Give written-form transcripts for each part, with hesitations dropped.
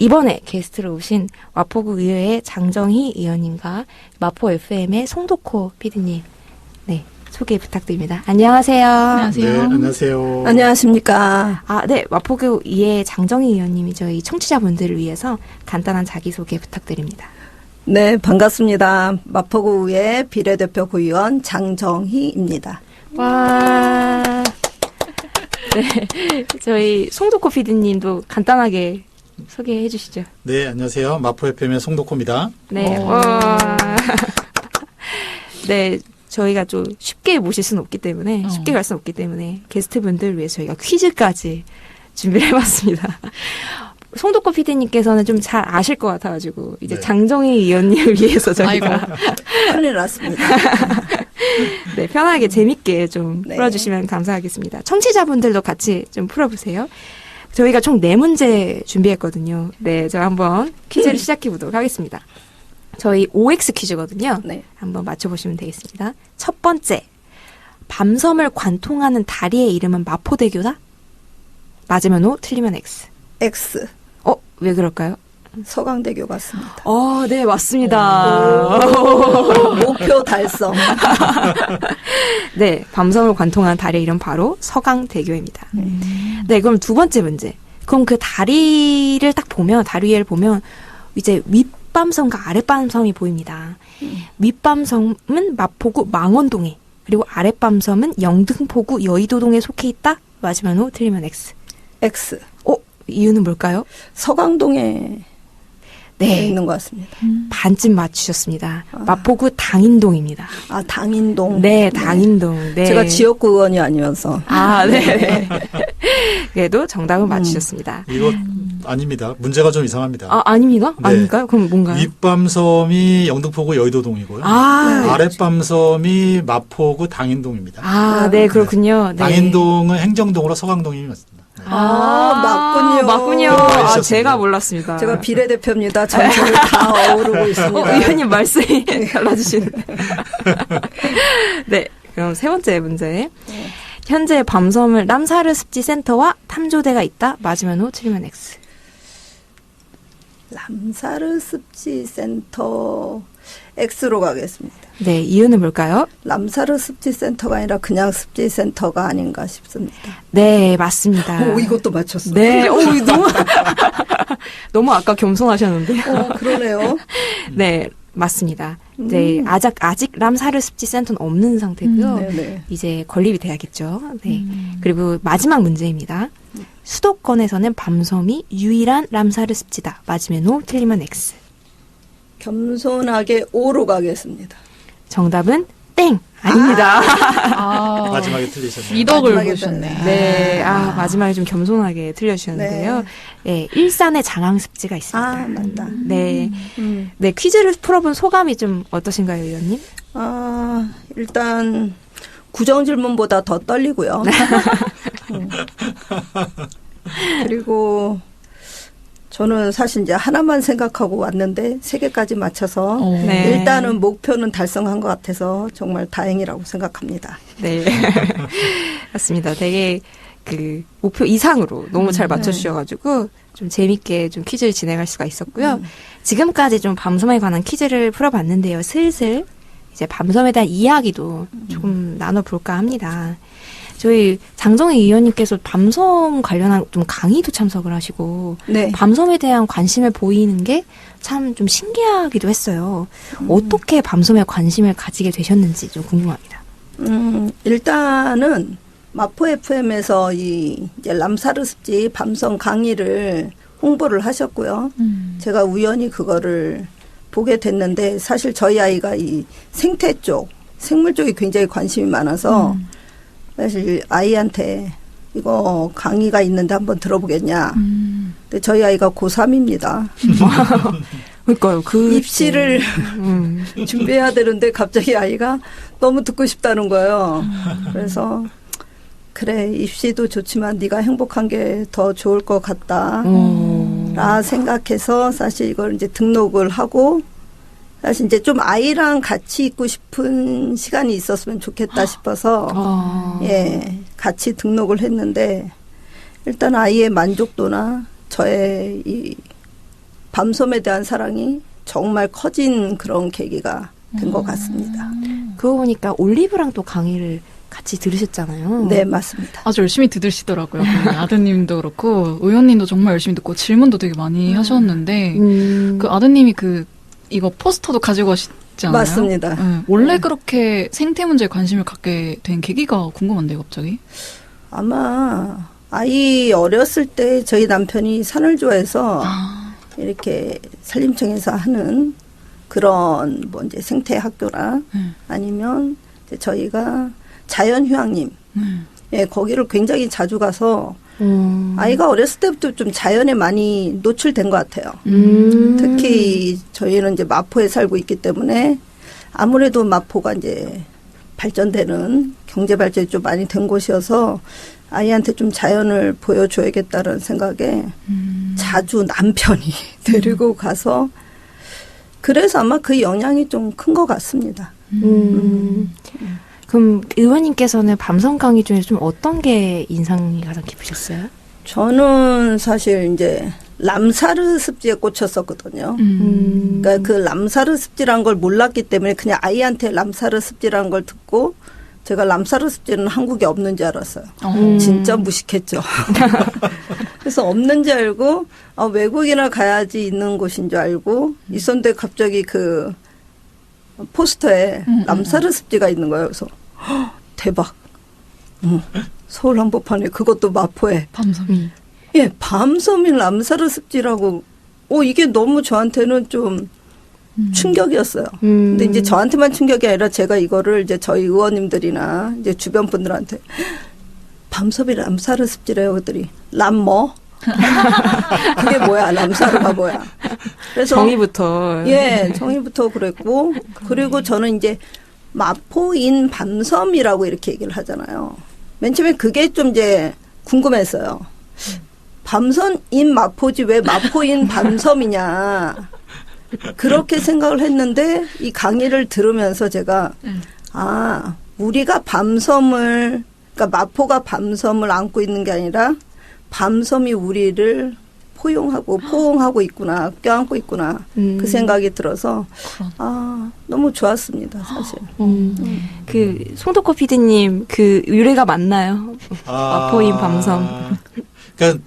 이번에 게스트로 오신 마포구 의회의 장정희 의원님과 마포 FM의 송도코 PD님, 네, 소개 부탁드립니다. 안녕하세요. 안녕하세요. 네, 안녕하세요. 안녕하십니까. 네, 마포구 의회 장정희 의원님이 저희 청취자분들을 위해서 간단한 자기소개 부탁드립니다. 네, 반갑습니다. 마포구의 비례대표 구의원 장정희입니다. 와. 네, 저희 송도코 PD님도 간단하게 소개해 주시죠. 네, 안녕하세요. 마포 FM의 송도코입니다. 네, 와. 네, 저희가 좀 쉽게 모실 수는 없기 때문에, 쉽게 갈 수는 없기 때문에 게스트분들을 위해서 저희가 퀴즈까지 준비를 해봤습니다. 송도코 PD님께서는 좀 잘 아실 것 같아가지고 이제 네. 장정희 의원님을 위해서 저희가 큰일 났습니다. 네, 편하게 재밌게 좀 네. 풀어주시면 감사하겠습니다. 청취자분들도 같이 좀 풀어보세요. 저희가 총 4문제 준비했거든요. 네, 저 한번 퀴즈를 시작해보도록 하겠습니다. 저희 OX 퀴즈거든요. 네. 한번 맞춰보시면 되겠습니다. 첫 번째, 밤섬을 관통하는 다리의 이름은 마포대교다? 맞으면 O, 틀리면 X. X. 왜 그럴까요? 서강대교 같습니다. 네, 맞습니다. 목표 달성. 네, 밤섬을 관통하는 다리의 이름 바로 서강대교입니다. 네, 그럼 두 번째 문제. 그럼 그 다리를 딱 보면, 다리 위를 보면 이제 윗밤섬과 아랫밤섬이 보입니다. 윗밤섬은 마포구 망원동에, 그리고 아랫밤섬은 영등포구 여의도동에 속해 있다? 맞으면 O, 틀리면 X. X. 이유는 뭘까요? 서강동에 네, 있는 것 같습니다. 반쯤 맞추셨습니다. 마포구 당인동입니다. 아, 당인동. 네, 당인동. 네. 제가 지역구 의원이 아니어서. 네. 그래도 정답은 맞추셨습니다. 이거 아닙니다. 문제가 좀 이상합니다. 아닙니까? 네. 아닙니까? 그럼 뭔가요? 윗밤섬이 영등포구 여의도동이고요. 아랫밤섬이 마포구 당인동입니다. 네, 그렇군요. 네. 당인동은 행정동으로 서강동이 맞습니다. 네. 맞군요. 맞군요. 맞으셨습니다. 제가 몰랐습니다. 제가 비례대표입니다. 전체를 다 어우르고 있습니다. 의원님 말씀이 달라지시네. 네, 그럼 세 번째 문제. 현재 밤섬을 람사르 습지센터와 탐조대가 있다. 맞으면 O, 틀리면 X. 람사르 습지센터 X로 가겠습니다. 네, 이유는 뭘까요? 람사르 습지센터가 아니라 그냥 습지센터가 아닌가 싶습니다. 네, 맞습니다. 이것도 맞췄어. 네, 너무 아까 겸손하셨는데. 그러네요. 네, 맞습니다. 네, 아직 람사르 습지센터는 없는 상태고요. 네네. 이제 건립이 돼야겠죠. 네. 그리고 마지막 문제입니다. 수도권에서는 밤섬이 유일한 람사르 습지다. 맞으면 O, 틀리면 X. 겸손하게 O로 가겠습니다. 정답은 땡! 아닙니다. 마지막에 틀리셨네요. 미덕을 마지막에 보셨네. 네, 마지막에 좀 겸손하게 틀려주셨는데요. 네, 일산에 장항습지가 있습니다. 맞다. 네. 네, 퀴즈를 풀어본 소감이 좀 어떠신가요, 의원님? 일단 구정 질문보다 더 떨리고요. 그리고 저는 사실 이제 하나만 생각하고 왔는데 3개까지 맞춰서 네. 일단은 목표는 달성한 것 같아서 정말 다행이라고 생각합니다. 네. 맞습니다. 되게 목표 이상으로 너무 잘 맞춰주셔가지고 좀 재밌게 좀 퀴즈를 진행할 수가 있었고요. 지금까지 좀 밤섬에 관한 퀴즈를 풀어봤는데요. 슬슬 이제 밤섬에 대한 이야기도 조금 나눠볼까 합니다. 저희 장정희 의원님께서 밤섬 관련한 좀 강의도 참석을 하시고 네. 밤섬에 대한 관심을 보이는 게 참 좀 신기하기도 했어요. 어떻게 밤섬에 관심을 가지게 되셨는지 좀 궁금합니다. 일단은 마포 FM에서 이제 람사르 습지 밤섬 강의를 홍보를 하셨고요. 제가 우연히 그거를 보게 됐는데 사실 저희 아이가 이 생태 쪽, 생물 쪽에 굉장히 관심이 많아서 사실 아이한테 이거 강의가 있는데 한번 들어보겠냐. 근데 저희 아이가 고3입니다. 그러니까요. 입시를 준비해야 되는데 갑자기 아이가 너무 듣고 싶다는 거예요. 그래서 그래, 입시도 좋지만 네가 행복한 게 더 좋을 것 같다. 라 생각해서 사실 이걸 이제 등록을 하고 사실 이제 좀 아이랑 같이 있고 싶은 시간이 있었으면 좋겠다 싶어서 예, 같이 등록을 했는데 일단 아이의 만족도나 저의 이 밤섬에 대한 사랑이 정말 커진 그런 계기가 된 것 같습니다. 그러고 보니까 올리브랑 또 강의를 같이 들으셨잖아요. 네, 맞습니다. 아주 열심히 들으시더라고요. 그 아드님도 그렇고 의원님도 정말 열심히 듣고 질문도 되게 많이 하셨는데 그 아드님이 이거 포스터도 가지고 가시지 않아요? 맞습니다. 네. 원래 그렇게 생태 문제에 관심을 갖게 된 계기가 궁금한데요, 갑자기? 아마 아이 어렸을 때 저희 남편이 산을 좋아해서 이렇게 산림청에서 하는 그런 뭐 이제 생태 학교나 아니면 이제 저희가 자연휴양림 예, 거기를 굉장히 자주 가서 아이가 어렸을 때부터 좀 자연에 많이 노출된 것 같아요. 특히 저희는 이제 마포에 살고 있기 때문에 아무래도 마포가 이제 발전되는 경제 발전이 좀 많이 된 곳이어서 아이한테 좀 자연을 보여줘야겠다는 생각에 자주 남편이 데리고 가서 그래서 아마 그 영향이 좀 큰 것 같습니다. 그럼 의원님께서는 밤섬 강의 중에 좀 어떤 게 인상이 가장 깊으셨어요? 저는 사실 이제 람사르 습지에 꽂혔었거든요. 그러니까 그 람사르 습지란 걸 몰랐기 때문에 그냥 아이한테 람사르 습지라는 걸 듣고 제가 람사르 습지는 한국에 없는 줄 알았어요. 진짜 무식했죠. 그래서 없는 줄 알고 외국이나 가야지 있는 곳인 줄 알고 있었는데 갑자기 그 포스터에 람사르 습지가 있는 거예요. 그래서 대박. 서울 한복판에 그것도 마포에. 밤섬이. 예, 밤섬인 람사르 습지라고. 이게 너무 저한테는 좀 충격이었어요. 근데 이제 저한테만 충격이 아니라 제가 이거를 이제 저희 의원님들이나 이제 주변 분들한테 밤섬이 람사르 습지래요. 그랬더니 람 뭐? 그게 뭐야? 람사르가 뭐야? 그래서 정의부터. 예, 정의부터 그랬고 그리고 저는 이제 마포인 밤섬이라고 이렇게 얘기를 하잖아요. 맨 처음에 그게 좀 이제 궁금했어요. 밤섬인 마포지 왜 마포인 밤섬이냐. 그렇게 생각을 했는데 이 강의를 들으면서 제가 우리가 밤섬을 그러니까 마포가 밤섬을 안고 있는 게 아니라 밤섬이 우리를 포용하고 있구나, 껴안고 있구나 그 생각이 들어서 너무 좋았습니다, 사실. 그 송도커 PD님 그 유래가 맞나요? 마포인 밤섬. 그러니까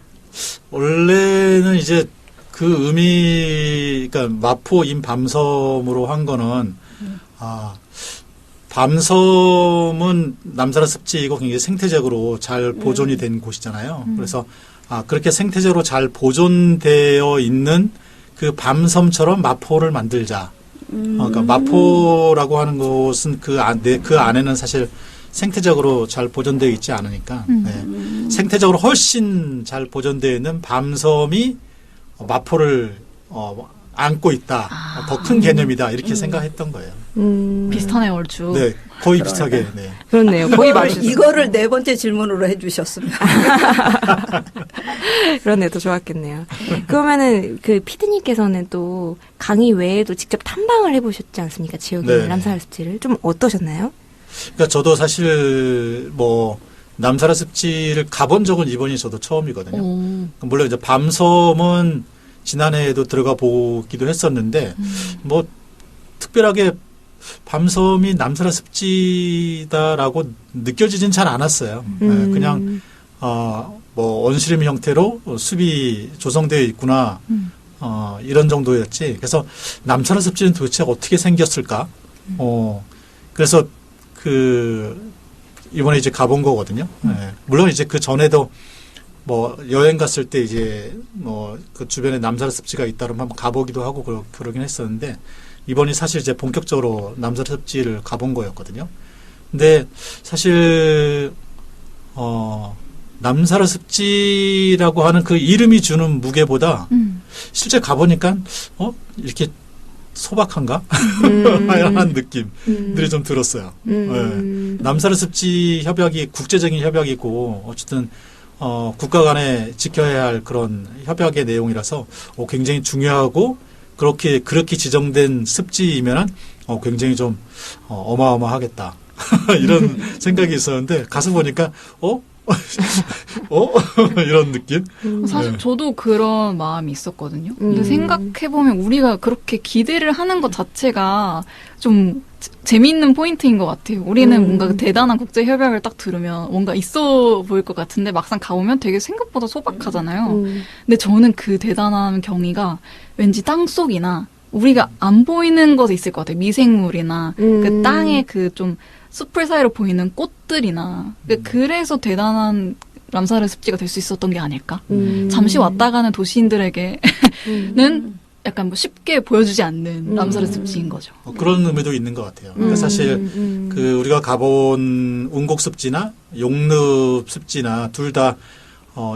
원래는 이제 그 그러니까 마포인 밤섬으로 한 거는 밤섬은 남사라 습지이고 굉장히 생태적으로 잘 보존이 된 곳이잖아요. 그래서 그렇게 생태적으로 잘 보존되어 있는 그 밤섬처럼 마포를 만들자. 그러니까 마포라고 하는 곳은 그 안에는 사실 생태적으로 잘 보존되어 있지 않으니까 네. 생태적으로 훨씬 잘 보존되어 있는 밤섬이 마포를 안고 있다. 더 큰 개념이다. 이렇게 생각했던 거예요. 비슷하네요, 얼추. 네, 거의 비슷하게. 네. 그렇네요. 거의 맞으셨어요. 이거를 네 번째 질문으로 해주셨으면. 그렇네요. 더 좋았겠네요. 그러면은 그 피디님께서는 또 강의 외에도 직접 탐방을 해보셨지 않습니까? 지역의 네. 람사르 습지를 좀 어떠셨나요? 그러니까 저도 사실 남사라 습지를 가본 적은 이번이 저도 처음이거든요. 물론 이제 밤섬은 지난해에도 들어가 보기도 했었는데 특별하게 밤섬이 남사라 습지다라고 느껴지진 잘 않았어요. 네, 그냥 원시림 형태로 숲이 조성되어 있구나 이런 정도였지. 그래서 남사라 습지는 도대체 어떻게 생겼을까? 그래서 이번에 이제 가본 거거든요. 네. 물론 이제 그 전에도 여행 갔을 때 이제 그 주변에 남사라 습지가 있다 그러면 한번 가보기도 하고 그러긴 했었는데 이번이 사실 이제 본격적으로 남사라 습지를 가본 거였거든요. 근데 사실 남사라 습지라고 하는 그 이름이 주는 무게보다 실제 가보니까 이렇게 소박한가? 하는 느낌들이 좀 들었어요. 네. 남사라 습지 협약이 국제적인 협약이고 어쨌든 국가 간에 지켜야 할 그런 협약의 내용이라서 굉장히 중요하고 그렇게 지정된 습지이면은 굉장히 좀 어마어마하겠다 이런 생각이 있었는데 가서 보니까 이런 느낌? 사실 네. 저도 그런 마음이 있었거든요. 음. 근데 생각해보면 우리가 그렇게 기대를 하는 것 자체가 좀 재미있는 포인트인 것 같아요. 우리는 뭔가 그 대단한 국제협약을 딱 들으면 뭔가 있어 보일 것 같은데 막상 가보면 되게 생각보다 소박하잖아요. 근데 저는 그 대단한 경위가 왠지 땅속이나 우리가 안 보이는 것에 있을 것 같아요. 미생물이나 그 땅에 그 좀 숲을 사이로 보이는 꽃들이나 그래서 대단한 람사르 습지가 될 수 있었던 게 아닐까? 잠시 왔다 가는 도시인들에게는 약간 뭐 쉽게 보여주지 않는 람사르 습지인 거죠. 그런 의미도 있는 것 같아요. 그러니까 사실 그 우리가 가본 운곡 습지나 용늪 습지나 둘 다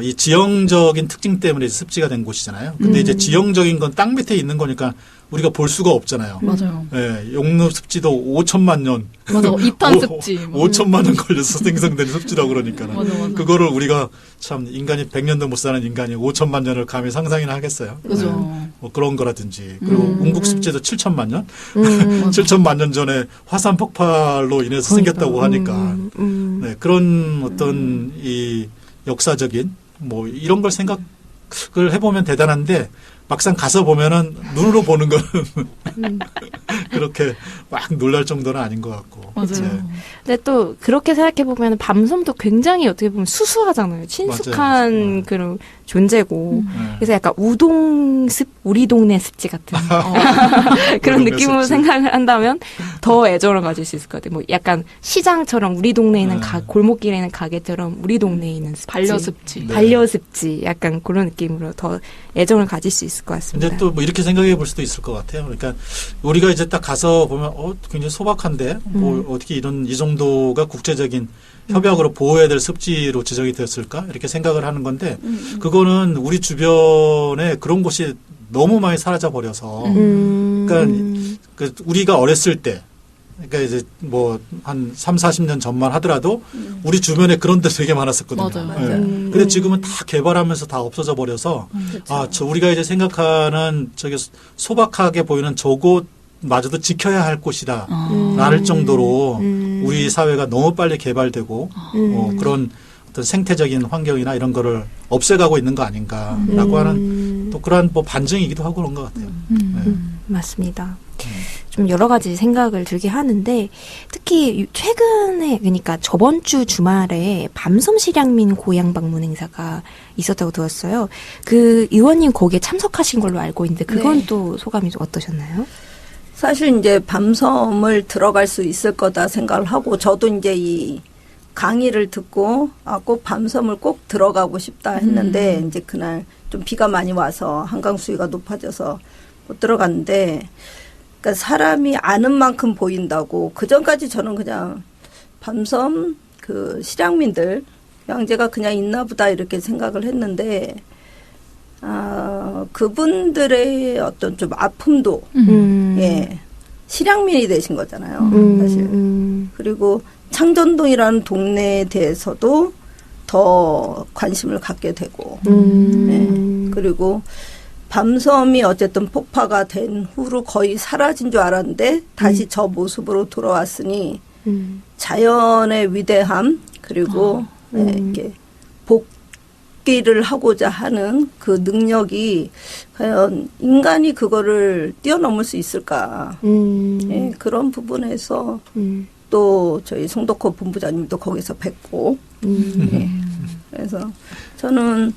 이 지형적인 특징 때문에 습지가 된 곳이잖아요. 근데 이제 지형적인 건 땅 밑에 있는 거니까 우리가 볼 수가 없잖아요. 맞아요. 예, 용늪 습지도 5천만 년. 맞아. 이탄 습지. 5천만 년 걸려서 생성된 습지라고 그러니까는. 맞아. 그거를 우리가 참 인간이 100년도 못 사는 인간이 5천만 년을 감히 상상이나 하겠어요. 그죠. 뭐 그런 거라든지. 그리고 운국 습지도 7천만 년? 맞아. 7천만 년 전에 화산 폭발로 인해서 생겼다고 하니까. 네, 그런 어떤 이 역사적인 뭐 이런 걸 생각을 해보면 대단한데 막상 가서 보면은 눈으로 보는 거는 그렇게 막 놀랄 정도는 아닌 것 같고. 맞아요. 네. 근데 또 그렇게 생각해 보면 밤섬도 굉장히 어떻게 보면 수수하잖아요. 친숙한 맞아요. 그런 존재고. 네. 그래서 약간 우동습, 우리 동네 습지 같은 그런 우리 동네 느낌으로 습지. 생각을 한다면 더 애정을 가질 수 있을 것 같아요. 뭐 약간 시장처럼 우리 동네에 있는 네. 골목길에 있는 가게처럼 우리 동네에 있는 습지. 반려습지. 네. 반려습지. 약간 그런 느낌으로 더 애정을 가질 수 있을 것 같습니다. 이제 또 뭐 이렇게 생각해 볼 수도 있을 것 같아요. 그러니까 우리가 이제 딱 가서 보면 굉장히 소박한데 뭐 어떻게 이 정도가 국제적인 협약으로 보호해야 될 습지로 지정이 됐을까? 이렇게 생각을 하는 건데 그거는 우리 주변에 그런 곳이 너무 많이 사라져 버려서 그러니까 그 우리가 어렸을 때 그러니까 이제 뭐 한 3, 40년 전만 하더라도 우리 주변에 그런 데 되게 많았었거든요. 맞아요. 예. 근데 지금은 다 개발하면서 다 없어져 버려서 우리가 이제 생각하는 저기 소박하게 보이는 저곳마저도 지켜야 할 곳이다. 라를 정도로 우리 사회가 너무 빨리 개발되고 그런 어떤 생태적인 환경이나 이런 거를 없애가고 있는 거 아닌가라고 하는 또 그러한 뭐 반증이기도 하고 그런 것 같아요. 네. 맞습니다. 좀 여러 가지 생각을 들게 하는데 특히 최근에 그러니까 저번 주 주말에 밤섬 실향민 고향 방문 행사가 있었다고 들었어요. 그 의원님 거기에 참석하신 걸로 알고 있는데 그건 네. 또 소감이 좀 어떠셨나요? 사실 이제 밤섬을 들어갈 수 있을 거다 생각을 하고 저도 이제 이 강의를 듣고 꼭 밤섬을 꼭 들어가고 싶다 했는데 이제 그날 좀 비가 많이 와서 한강 수위가 높아져서 못 들어갔는데 그러니까 사람이 아는 만큼 보인다고 그 전까지 저는 그냥 밤섬 그 실향민들 양재가 그냥 있나 보다 이렇게 생각을 했는데 그분들의 어떤 좀 아픔도 예 실향민이 되신 거잖아요 사실 그리고 창전동이라는 동네에 대해서도 더 관심을 갖게 되고 예. 그리고 밤섬이 어쨌든 폭파가 된 후로 거의 사라진 줄 알았는데 다시 저 모습으로 돌아왔으니 자연의 위대함 그리고 이렇게 복귀를 하고자 하는 그 능력이 과연 인간이 그거를 뛰어넘을 수 있을까 예, 그런 부분에서 또 저희 송덕호 본부장님도 거기서 뵙고 예, 그래서 저는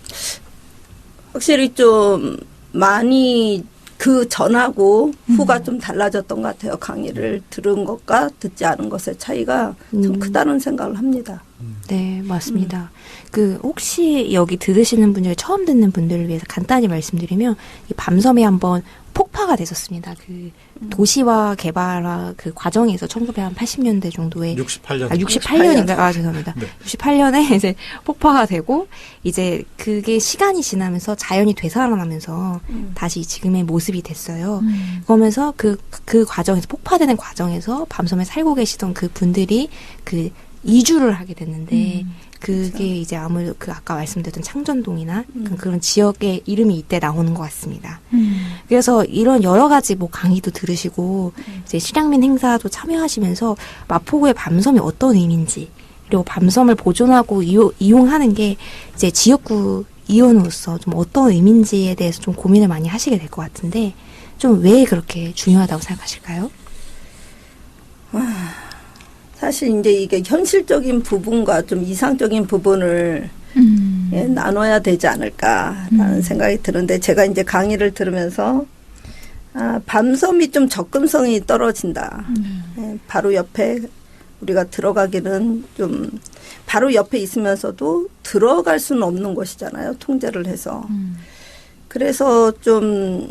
확실히 좀 많이 그 전하고 후가 좀 달라졌던 것 같아요. 강의를 들은 것과 듣지 않은 것의 차이가 좀 크다는 생각을 합니다. 네, 맞습니다. 그 혹시 여기 들으시는 분들 처음 듣는 분들을 위해서 간단히 말씀드리면 이 밤섬에 한번 폭파가 됐었습니다. 그 도시화 개발화 그 과정에서 1980년대 정도에 68년. 68년인가? 죄송합니다. 네. 68년에 이제 폭파가 되고 이제 그게 시간이 지나면서 자연이 되살아나면서 다시 지금의 모습이 됐어요. 그러면서 그 과정에서 폭파되는 과정에서 밤섬에 살고 계시던 그 분들이 그 이주를 하게 됐는데 그게 그렇죠. 이제 아무래도 그 아까 말씀드렸던 창전동이나 그런 지역의 이름이 이때 나오는 것 같습니다. 그래서 이런 여러 가지 뭐 강의도 들으시고 이제 실향민 행사도 참여하시면서 마포구의 밤섬이 어떤 의미인지 그리고 밤섬을 보존하고 이용하는 게 이제 지역구 이원으로서 좀 어떤 의미인지에 대해서 좀 고민을 많이 하시게 될 것 같은데 좀 왜 그렇게 중요하다고 생각하실까요? 사실 이제 이게 현실적인 부분과 좀 이상적인 부분을 예, 나눠야 되지 않을까라는 생각이 드는데 제가 이제 강의를 들으면서 밤섬이 좀 접근성이 떨어진다. 예, 바로 옆에 우리가 들어가기는 좀 바로 옆에 있으면서도 들어갈 수는 없는 곳이잖아요. 통제를 해서. 그래서 좀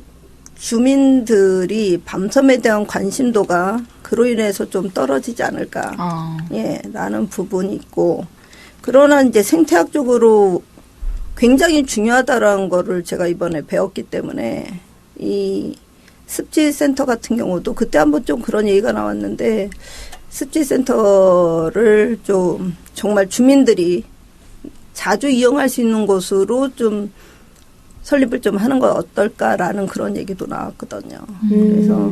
주민들이 밤섬에 대한 관심도가 그로 인해서 좀 떨어지지 않을까. 예, 라는 부분이 있고. 그러나 이제 생태학적으로 굉장히 중요하다라는 거를 제가 이번에 배웠기 때문에 이 습지센터 같은 경우도 그때 한번 좀 그런 얘기가 나왔는데 습지센터를 좀 정말 주민들이 자주 이용할 수 있는 곳으로 좀 설립을 좀 하는 건 어떨까라는 그런 얘기도 나왔거든요. 그래서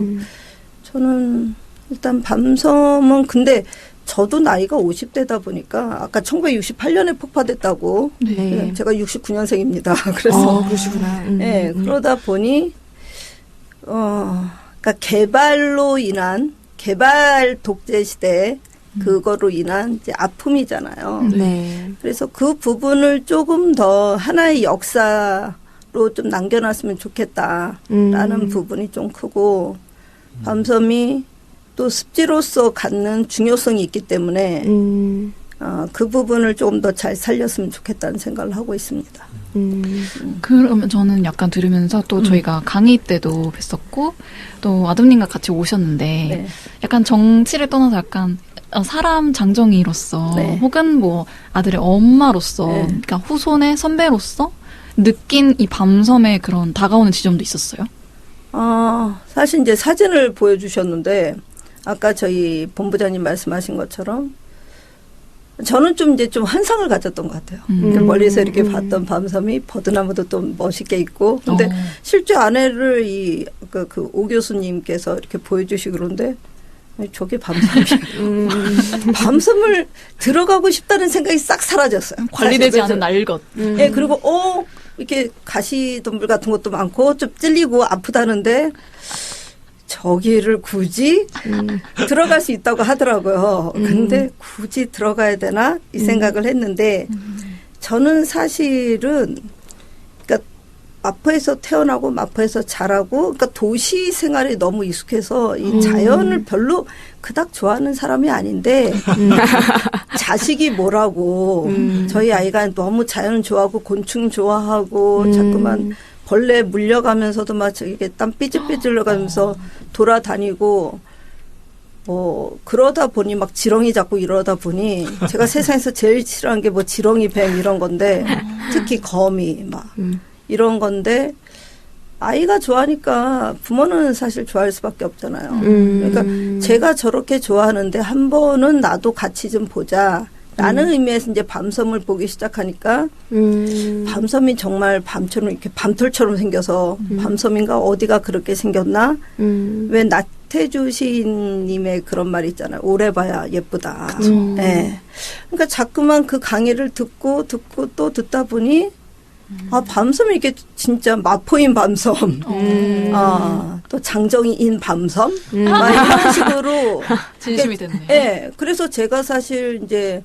저는 일단 밤섬은 근데 저도 나이가 50대다 보니까 아까 1968년에 폭파됐다고 네. 제가 69년생입니다. 그래서 그러시구나. 네, 그러다 보니 그러니까 개발로 인한 개발 독재 시대 그거로 인한 이제 아픔이잖아요. 네. 그래서 그 부분을 조금 더 하나의 역사로 좀 남겨놨으면 좋겠다라는 부분이 좀 크고 밤섬이 또 습지로서 갖는 중요성이 있기 때문에 그 부분을 조금 더 잘 살렸으면 좋겠다는 생각을 하고 있습니다. 그러면 저는 약간 들으면서 또 저희가 강의 때도 뵀었고 또 아드님과 같이 오셨는데 네. 약간 정치를 떠나서 약간 사람 장정이로서 네. 혹은 뭐 아들의 엄마로서 네. 그러니까 후손의 선배로서 느낀 이 밤섬의 그런 다가오는 지점도 있었어요? 사실 이제 사진을 보여주셨는데 아까 저희 본부장님 말씀하신 것처럼 저는 좀 이제 좀 환상을 가졌던 것 같아요. 멀리서 이렇게 봤던 밤섬이 버드나무도 또 멋있게 있고 근데 실제 안에를 그 오 교수님께서 이렇게 보여주시고 그런데 저게 밤섬이에요. 밤섬을 들어가고 싶다는 생각이 싹 사라졌어요. 관리되지 사실. 않은 날것. 예, 그리고 이렇게 가시덤불 같은 것도 많고 좀 찔리고 아프다는데 저기를 굳이 들어갈 수 있다고 하더라고요. 근데 굳이 들어가야 되나 이 생각을 했는데 저는 사실은 그러니까 마포에서 태어나고 마포에서 자라고 그러니까 도시 생활에 너무 익숙해서 이 자연을 별로 그닥 좋아하는 사람이 아닌데 자식이 뭐라고 저희 아이가 너무 자연 좋아하고 곤충 좋아하고 자꾸만 벌레 물려가면서도 막 이게 땀 삐질삐질 흘러가면서 돌아다니고 그러다 보니 막 지렁이 잡고 이러다 보니 제가 세상에서 제일 싫어하는 게 뭐 지렁이 뱀 이런 건데 특히 거미 막 이런 건데 아이가 좋아하니까 부모는 사실 좋아할 수밖에 없잖아요. 그러니까 제가 저렇게 좋아하는데 한 번은 나도 같이 좀 보자. 라는 의미에서 이제 밤섬을 보기 시작하니까 밤섬이 정말 밤처럼 이렇게 밤털처럼 생겨서 밤섬인가 어디가 그렇게 생겼나? 왜 나태주 시인님의 그런 말이 있잖아요. 오래 봐야 예쁘다. 네. 그러니까 자꾸만 그 강의를 듣고 또 듣다 보니 밤섬이 이렇게 진짜 마포인 밤섬, 또 장정이인 밤섬, 막 이런 식으로 진심이 됐네. 예. 그래서 제가 사실 이제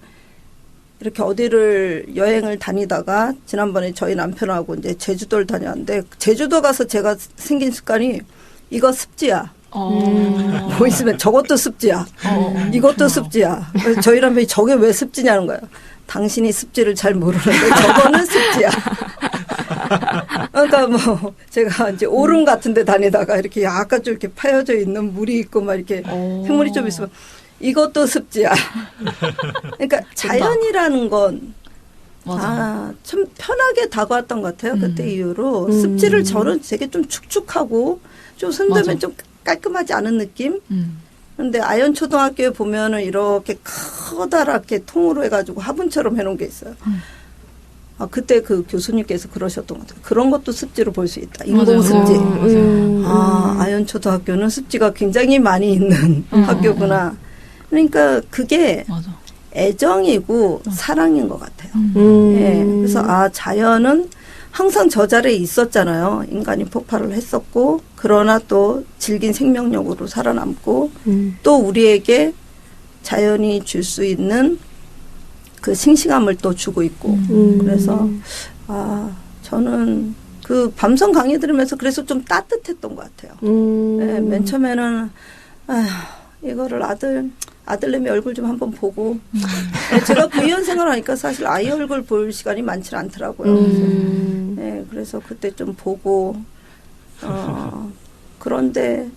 이렇게 어디를 여행을 다니다가 지난번에 저희 남편하고 이제 제주도를 다녔는데 제주도 가서 제가 생긴 습관이 이거 습지야. 뭐 있으면 저것도 습지야. 이것도 습지야. 그래서 저희 남편이 저게 왜 습지냐는 거예요. 당신이 습지를 잘 모르는데 저거는 습지야. 그러니까 뭐 제가 이제 오름 같은 데 다니다가 이렇게 약간 좀 이렇게 파여져 있는 물이 있고 막 이렇게 흙물이 좀 있으면 이것도 습지야. 그러니까 자연이라는 건 참 편하게 다가왔던 것 같아요. 그때 이후로 습지를 저는 되게 좀 축축하고 좀 손대면 좀 깔끔하지 않은 느낌. 근데 아현초등학교에 보면은 이렇게 커다랗게 통으로 해가지고 화분처럼 해놓은 게 있어요. 그때 그 교수님께서 그러셨던 것 같아요. 그런 것도 습지로 볼 수 있다. 인공 습지. 아현초등학교는 습지가 굉장히 많이 있는 학교구나. 그러니까 그게 애정이고 사랑인 것 같아요. 음. 예, 그래서 자연은 항상 저 자리에 있었잖아요. 인간이 폭발을 했었고 그러나 또 질긴 생명력으로 살아남고 또 우리에게 자연이 줄 수 있는 그 싱싱함을 또 주고 있고 그래서 저는 그 밤섬 강의 들으면서 그래서 좀 따뜻했던 것 같아요. 예, 맨 처음에는 이거를 아들내미 얼굴 좀 한번 보고 제가 구의원생활 하니까 사실 아이 얼굴 볼 시간이 많지 않더라고요. 그래서 그때 좀 보고 그런데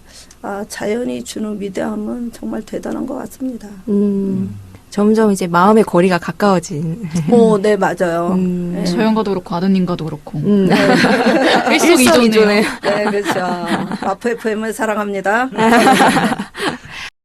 자연이 주는 위대함은 정말 대단한 것 같습니다. 점점 이제 마음의 거리가 가까워진. 네 맞아요. 네. 저형과도 그렇고 아드님과도 그렇고 일석이조네요. 네 그렇죠. 마프 FM을 사랑합니다.